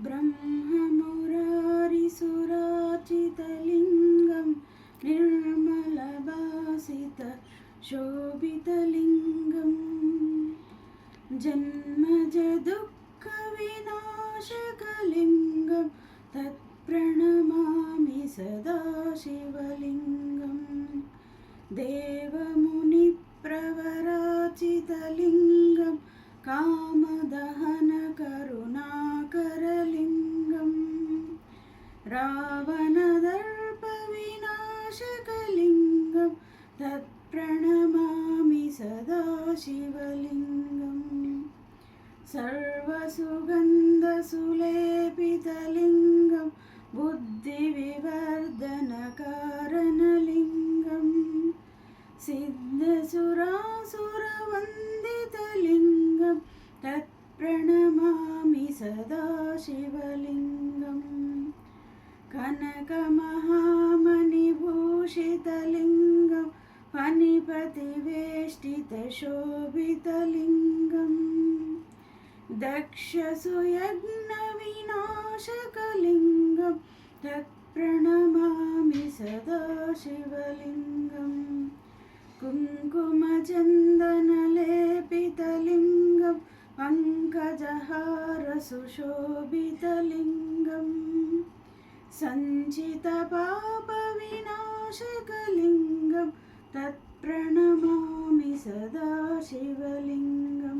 ब्रह्ममुरारिसुरार्चितलिङ्गं निर्मलभासितशोभितलिङ्गं जन्मजदुःखविनाशकलिङ्गं तत्प्रणमामि सदा शिवलिङ्गं देवमुनिप्रवराचितलिङ्गं कामदहनकरुणाकरलिङ्गं रावणदर्पविनाशकलिङ्गं तत्प्रणमामि सदा शिवलिङ्गं सर्वसुगन्धसुलेपितलिङ्गं बुद्धिविवर्धनकारणलिङ्गं सिद्धसुरासुरवन्दितलिङ्गं तत्प्रणमामि सदा शिवलिङ्गं कनकमहामणिभूषितलिङ्गं फणिपतिवेष्टितशोभितलिङ्गं दक्षसुयज्ञविनाशकलिङ्गं तत्प्रणमामि सदा शिवलिङ्गं कुङ्कुमचन्दनलेपितलिङ्गं पङ्कजहारसुशोभितलिङ्गं सञ्चितपापविनाशकलिङ्गं तत्प्रणमामि सदा शिवलिङ्गं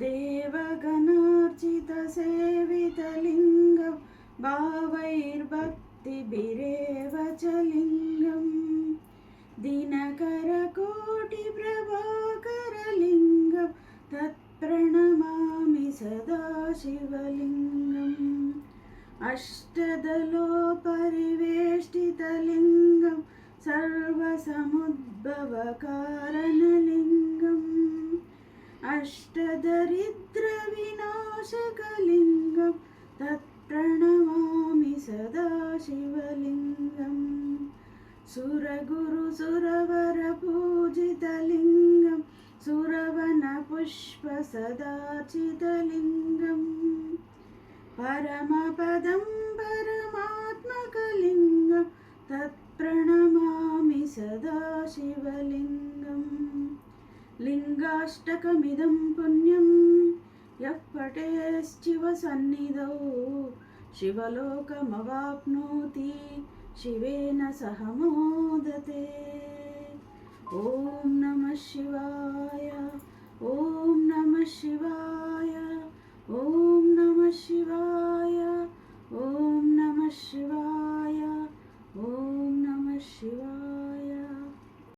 देवगणार्चितसेवितलिङ्गं भावैर्भक्तिभिरेव च लिङ्गं दिनकरकोटिप्रभाकरलिङ्गं तत्प्रणमामि सदा शिवलिङ्गम् अष्टदलोपरिवेष्टितलिङ्गं सर्वसमुद्भवकारणलिङ्गम् अष्टदरिद्रविनाशकलिङ्गं तत्प्रणमामि सदा शिवलिङ्गं सुरगुरुसुरवरपूजितलिङ्गं सुरवनपुष्पसदार्चितलिङ्गं परमपदं परमात्मकलिङ्गं तत्प्रणमामि सदा शिवलिङ्गं लिङ्गाष्टकमिदं पुण्यं यः पठेच्छिवसन्निधौ शिवलोकमवाप्नोति शिवेन सह मोदते। ॐ नमः शिवाय, ॐ नमः शिवाय, ॐ नमः शिवाय, ॐ नमः शिवाय, ॐ नमः शिवाय।